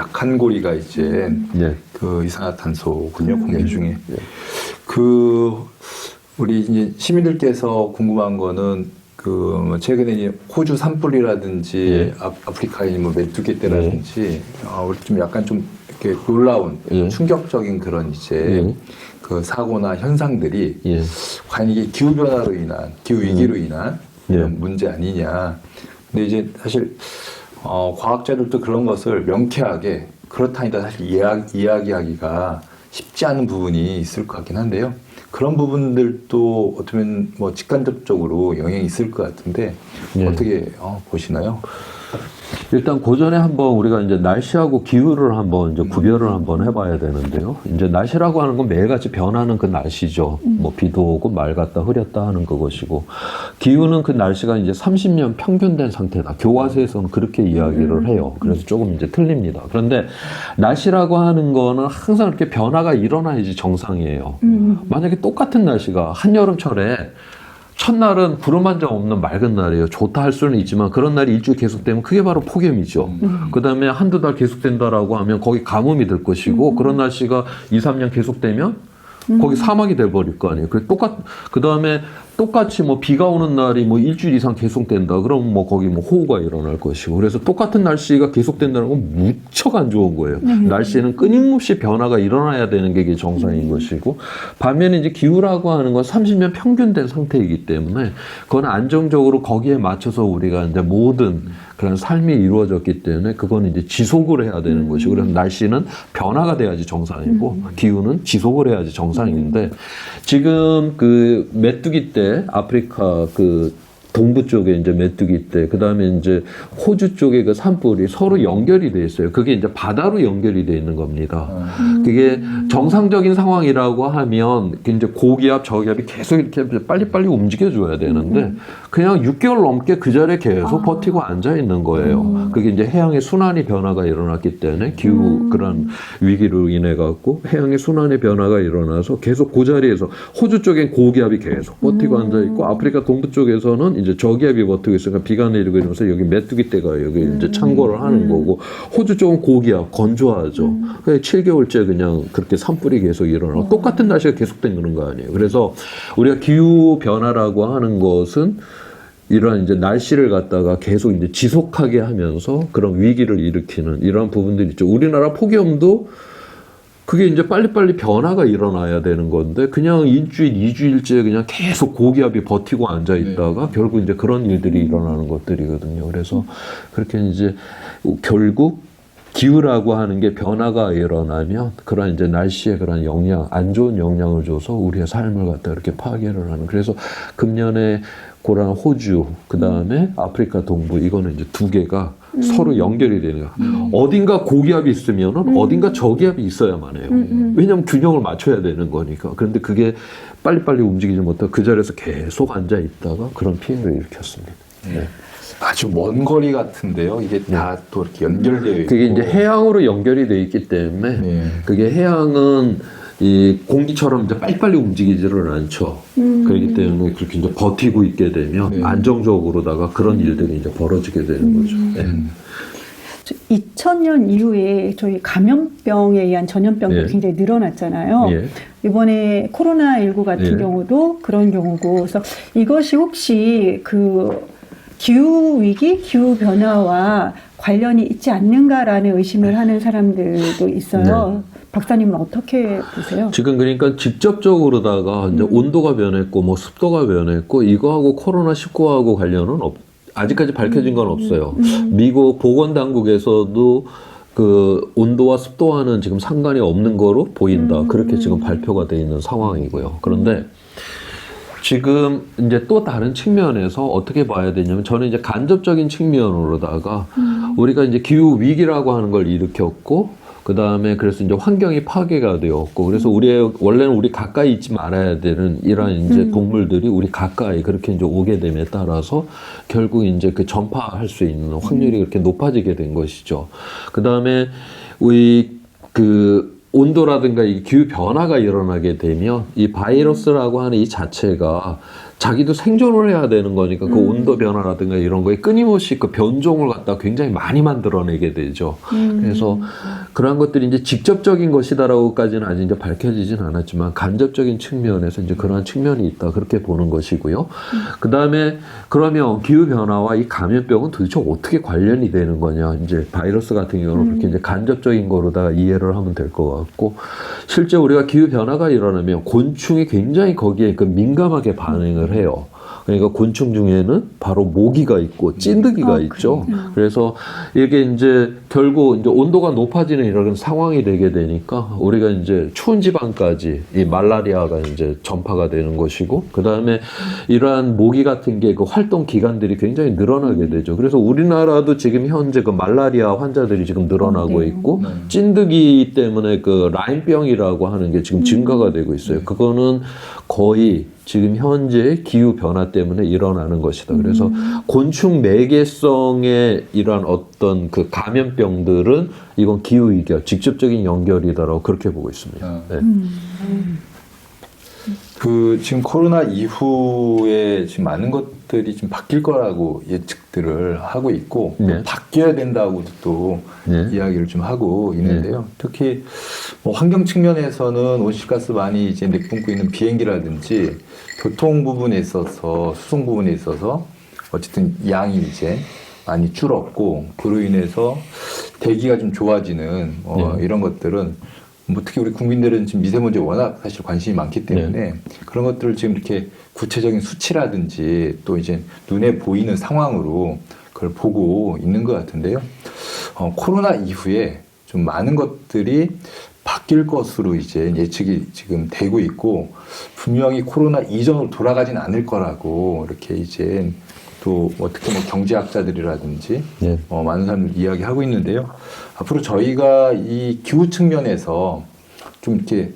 약한 고리가 이제 예. 그 이산화탄소군요, 공기 중에. 그 우리 이제 시민들께서 궁금한 거는 그 최근에 이제 호주 산불이라든지 아프리카의 뭐 메뚜기 떼라든지 우리 좀 약간 좀 이렇게 놀라운 충격적인 그런 이제 그 사고나 현상들이 과연 이게 기후 변화로 인한 기후 위기로 인한 그런 문제 아니냐. 근데 이제 사실 과학자들도 그런 것을 명쾌하게 그렇다 아니다 사실 이야기하기가 쉽지 않은 부분이 있을 것 같긴 한데요. 그런 부분들도 어쩌면 뭐 직간접적으로 영향이 있을 것 같은데 어떻게 보시나요? 일단 고전에 한번 우리가 이제 날씨하고 기후를 한번 이제 구별을 한번 해봐야 되는데요. 이제 날씨라고 하는 건 매일같이 변하는 그 날씨죠. 뭐 비도 오고 맑았다 흐렸다 하는 그것이고, 기후는 그 날씨가 이제 30년 평균된 상태다. 교과서에서는 그렇게 이야기를 해요. 그래서 조금 이제 틀립니다. 그런데 날씨라고 하는 거는 항상 이렇게 변화가 일어나야지 정상이에요. 만약에 똑같은 날씨가 한여름철에 첫날은 구름 한 점 없는 맑은 날이에요. 좋다 할 수는 있지만 그런 날이 일주일 계속되면 그게 바로 폭염이죠. 그 다음에 한두 달 계속된다라고 하면 거기 가뭄이 될 것이고, 그런 날씨가 2, 3년 계속되면 거기 사막이 돼버릴 거 아니에요. 그 다음에 똑같이 뭐 비가 오는 날이 뭐 일주일 이상 계속된다. 그럼 뭐 거기 뭐 호우가 일어날 것이고. 그래서 똑같은 날씨가 계속된다는 건 무척 안 좋은 거예요. 날씨는 끊임없이 변화가 일어나야 되는 게 이게 정상인 것이고, 반면에 이제 기후라고 하는 건 30년 평균된 상태이기 때문에 그건 안정적으로 거기에 맞춰서 우리가 이제 모든 그런 삶이 이루어졌기 때문에 그건 이제 지속을 해야 되는 것이고, 그래서 날씨는 변화가 돼야지 정상이고 기후는 지속을 해야지 정상인데, 지금 그 메뚜기 때 아프리카 그 동부 쪽에 이제 메뚜기 때, 그 다음에 이제 호주 쪽에 그 산불이 서로 연결이 돼 있어요. 그게 이제 바다로 연결이 돼 있는 겁니다. 그게 정상적인 상황이라고 하면 이제 고기압, 저기압이 계속 이렇게 빨리빨리 움직여줘야 되는데 그냥 6개월 넘게 그 자리에 계속 버티고 앉아 있는 거예요. 그게 이제 해양의 순환이 변화가 일어났기 때문에 기후 그런 위기로 인해 갖고 해양의 순환의 변화가 일어나서 계속 그 자리에서, 호주 쪽엔 고기압이 계속 버티고 앉아 있고 아프리카 동부 쪽에서는 이제 저기압이 버티고 있으니까 비가 내리고 이러면서 여기 메뚜기 떼가 여기 이제 창궐을 하는 거고, 호주 쪽은 고기압 건조하죠. 그래서 7개월째 그냥 그렇게 산불이 계속 일어나고 똑같은 날씨가 계속된 거 아니에요. 그래서 우리가 기후 변화라고 하는 것은 이러한 이제 날씨를 갖다가 계속 이제 지속하게 하면서 그런 위기를 일으키는 이러한 부분들이 있죠. 우리나라 폭염도 그게 이제 빨리빨리 변화가 일어나야 되는 건데 그냥 일주일, 2주일째 그냥 계속 고기압이 버티고 앉아 있다가 결국 이제 그런 일들이 일어나는 것들이거든요. 그래서 그렇게 이제 결국 기후라고 하는 게 변화가 일어나면 그런 이제 날씨에 그런 영향, 안 좋은 영향을 줘서 우리의 삶을 갖다 이렇게 파괴를 하는. 그래서 금년에 고란 호주, 그 다음에 아프리카 동부, 이거는 이제 두 개가 서로 연결이 되는 거야. 어딘가 고기압이 있으면은 어딘가 저기압이 있어야만 해요. 왜냐면 균형을 맞춰야 되는 거니까. 그런데 그게 빨리빨리 움직이지 못하고 그 자리에서 계속 앉아 있다가 그런 피해를 일으켰습니다. 네. 아주 먼 거리 같은데요. 이게 다 또 이렇게 연결되어 있고. 그게 이제 해양으로 연결이 되어 있기 때문에 그게 해양은 이 공기처럼 이제 빨리빨리 움직이지를 않죠. 그렇기 때문에 그렇게 이제 버티고 있게 되면 안정적으로다가 그런 일들이 이제 벌어지게 되는 거죠. 2000년 이후에 저희 감염병에 의한 전염병도 굉장히 늘어났잖아요. 이번에 코로나19 같은 경우도 그런 경우고, 그래서 이것이 혹시 그 기후 위기, 기후 변화와 관련이 있지 않는가라는 의심을 하는 사람들도 있어요. 박사님은 어떻게 보세요? 지금 그러니까 직접적으로다가 이제 온도가 변했고 뭐 습도가 변했고 이거하고 코로나19하고 관련은 아직까지 밝혀진 건 없어요. 미국 보건당국에서도 그 온도와 습도와는 지금 상관이 없는 거로 보인다. 그렇게 지금 발표가 돼 있는 상황이고요. 그런데 지금 이제 또 다른 측면에서 어떻게 봐야 되냐면, 저는 이제 간접적인 측면으로다가 우리가 이제 기후 위기라고 하는 걸 일으켰고, 그 다음에 그래서 이제 환경이 파괴가 되었고, 그래서 원래는 우리 가까이 있지 말아야 되는 이런 이제 동물들이 우리 가까이 그렇게 이제 오게 됨에 따라서 결국 이제 그 전파할 수 있는 확률이 그렇게 높아지게 된 것이죠. 그 다음에 우리 그 온도라든가 이 기후 변화가 일어나게 되면 이 바이러스라고 하는 이 자체가 자기도 생존을 해야 되는 거니까 그 온도 변화라든가 이런 거에 끊임없이 그 변종을 갖다 굉장히 많이 만들어내게 되죠. 그래서 그러한 것들이 이제 직접적인 것이다라고까지는 아직 이제 밝혀지진 않았지만 간접적인 측면에서 이제 그러한 측면이 있다 그렇게 보는 것이고요. 그 다음에 그러면 기후 변화와 이 감염병은 도대체 어떻게 관련이 되는 거냐? 이제 바이러스 같은 경우는 그렇게 이제 간접적인 거로다가 이해를 하면 될 것 같고, 실제 우리가 기후 변화가 일어나면 곤충이 굉장히 거기에 그 민감하게 반응을 해요. 그러니까 곤충 중에는 바로 모기가 있고 찐득이가 있죠. 그래서 이게 이제 결국 이제 온도가 높아지는 이런 상황이 되게 되니까 우리가 이제 추운 지방까지 이 말라리아가 이제 전파가 되는 것이고, 그 다음에 이러한 모기 같은 게 그 활동 기간들이 굉장히 늘어나게 되죠. 그래서 우리나라도 지금 현재 그 말라리아 환자들이 지금 늘어나고 있고, 찐득이 때문에 그 라임병이라고 하는 게 지금 증가가 되고 있어요. 그거는 거의 지금 현재 기후 변화 때문에 일어나는 것이다. 그래서 곤충 매개성의 이러한 어떤 그 감염병들은 이건 기후 위기와 직접적인 연결이다라고 그렇게 보고 있습니다. 네. 그 지금 코로나 이후에 지금 많은 것들이 좀 바뀔 거라고 예측들을 하고 있고, 네. 바뀌어야 된다고도 또 네. 이야기를 좀 하고 있는데요. 특히 뭐 환경 측면에서는 온실가스 많이 이제 내뿜고 있는 비행기라든지 교통 부분에 있어서, 수송 부분에 있어서 어쨌든 양이 이제 많이 줄었고, 그로 인해서 대기가 좀 좋아지는 이런 것들은 뭐 특히 우리 국민들은 지금 미세먼지에 워낙 사실 관심이 많기 때문에 그런 것들을 지금 이렇게 구체적인 수치라든지 또 이제 눈에 보이는 상황으로 그걸 보고 있는 것 같은데요. 코로나 이후에 좀 많은 것들이 바뀔 것으로 이제 예측이 지금 되고 있고, 분명히 코로나 이전으로 돌아가진 않을 거라고 이렇게 이제 또 특히 뭐 경제학자들이라든지 많은 사람들이 이야기하고 있는데요. 앞으로 저희가 이 기후 측면에서 좀 이렇게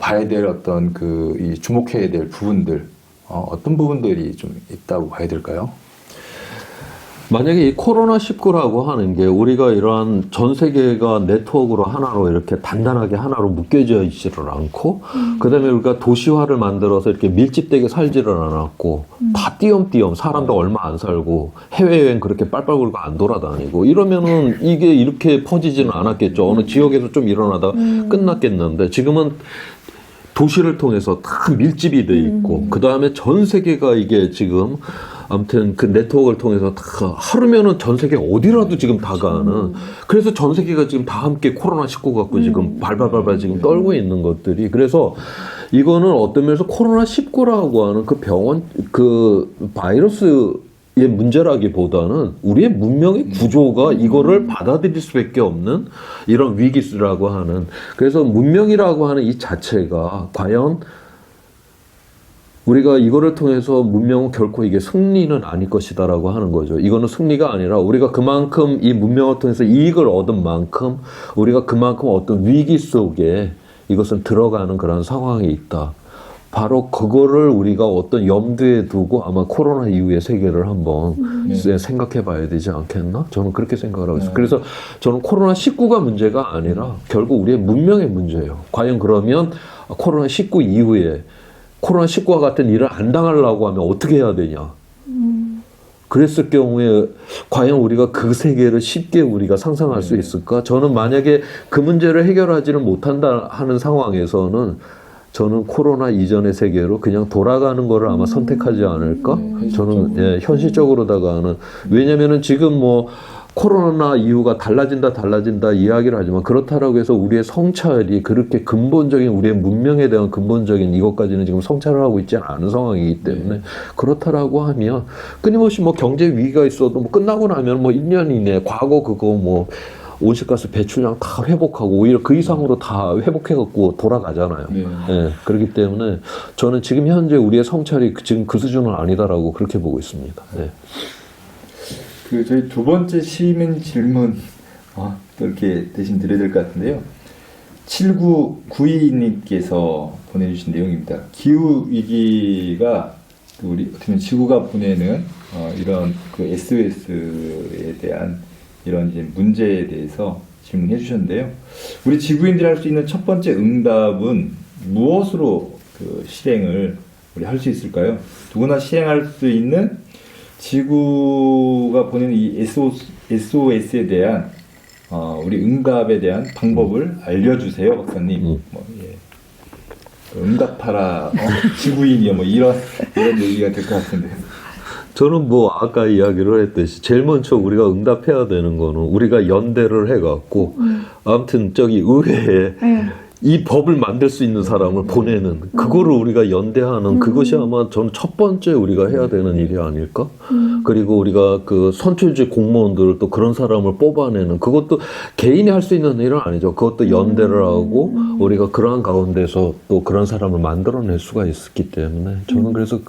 봐야 될 어떤 이 주목해야 될 부분들, 어떤 부분들이 좀 있다고 봐야 될까요? 만약에 이 코로나19라고 하는 게 우리가 이러한 전 세계가 네트워크로 하나로 이렇게 단단하게 하나로 묶여져 있지를 않고, 그 다음에 우리가 도시화를 만들어서 이렇게 밀집되게 살지를 않았고, 다 띄엄띄엄 사람도 얼마 안 살고, 해외여행 그렇게 빨빨 굴고 안 돌아다니고, 이러면은 이게 이렇게 퍼지지는 않았겠죠. 어느 지역에서 좀 일어나다가 끝났겠는데, 지금은 도시를 통해서 다 밀집이 돼 있고, 그 다음에 전 세계가 이게 지금 아무튼 그 네트워크를 통해서 다 하루면은 전 세계 어디라도 지금 다 가는, 그래서 전 세계가 지금 다 함께 코로나19 갖고 지금 발발발발 지금 떨고 있는 것들이, 그래서 이거는 어떤 면에서 코로나19라고 하는 그 병원 그 바이러스의 문제라기보다는 우리의 문명의 구조가 이거를 받아들일 수밖에 없는 이런 위기라고 하는, 그래서 문명이라고 하는 이 자체가 과연 우리가 이거를 통해서 문명은 결코 이게 승리는 아닐 것이다라고 하는 거죠. 이거는 승리가 아니라 우리가 그만큼 이 문명을 통해서 이익을 얻은 만큼 우리가 그만큼 어떤 위기 속에 이것은 들어가는 그런 상황이 있다. 바로 그거를 우리가 어떤 염두에 두고 아마 코로나 이후의 세계를 한번 생각해 봐야 되지 않겠나? 저는 그렇게 생각을 하고 있어요. 그래서 저는 코로나19가 문제가 아니라 결국 우리의 문명의 문제예요. 과연 그러면 코로나19 이후에 코로나19와 같은 일을 안 당하려고 하면 어떻게 해야 되냐. 그랬을 경우에 과연 우리가 그 세계를 쉽게 우리가 상상할 수 있을까? 저는 만약에 그 문제를 해결하지는 못한다 하는 상황에서는 저는 코로나 이전의 세계로 그냥 돌아가는 거를 아마 선택하지 않을까? 저는 현실적으로다가는, 왜냐면은 지금 뭐 코로나 이후가 달라진다 이야기를 하지만 그렇다라고 해서 우리의 성찰이 그렇게 근본적인 우리의 문명에 대한 근본적인 이것까지는 지금 성찰을 하고 있지 않은 상황이기 때문에, 그렇다라고 하면 끊임없이 뭐 경제 위기가 있어도 뭐 끝나고 나면 뭐 1년 이내 과거 그거 뭐 온실가스 배출량 다 회복하고 오히려 그 이상으로 다 회복해갖고 돌아가잖아요. 그렇기 때문에 저는 지금 현재 우리의 성찰이 지금 그 수준은 아니다라고 그렇게 보고 있습니다. 저희 두 번째 시민 질문 또 이렇게 대신 드려야 될 것 같은데요. 7992님께서 보내주신 내용입니다. 기후 위기가 우리 어떻게 지구가 보내는 이런 그 SOS에 대한 이런 이제 문제에 대해서 질문해 주셨는데요. 우리 지구인들이 할 수 있는 첫 번째 응답은 무엇으로 그 실행을 우리 할 수 있을까요? 누구나 시행할 수 있는 지구가 보내는 이 SOS에 대한 우리 응답에 대한 방법을 알려주세요, 박사님. 뭐, 예. 응답하라, 지구인이요, 뭐 이런 얘기가 될 것 같은데. 저는 뭐 아까 이야기를 했듯이 제일 먼저 우리가 응답해야 되는 거는 우리가 연대를 해갖고 아무튼 저기 의회에 이 법을 만들 수 있는 사람을 보내는 그거를 우리가 연대하는 그것이 아마 저는 첫 번째 우리가 해야 되는 일이 아닐까? 그리고 우리가 그 선출직 공무원들 또 그런 사람을 뽑아내는 그것도 개인이 할 수 있는 일은 아니죠. 그것도 연대를 하고 우리가 그러한 가운데서 또 그런 사람을 만들어낼 수가 있었기 때문에 저는 그래서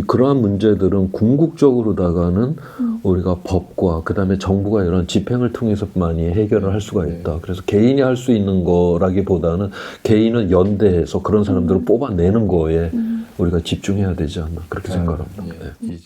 그러한 문제들은 궁극적으로다가는 우리가 법과 그다음에 정부가 이런 집행을 통해서만이 해결을 할 수가 있다. 그래서 개인이 할 수 있는 거라기보다는 개인은 연대해서 그런 사람들을 뽑아내는 거에 우리가 집중해야 되지 않나 그렇게 생각합니다. 예.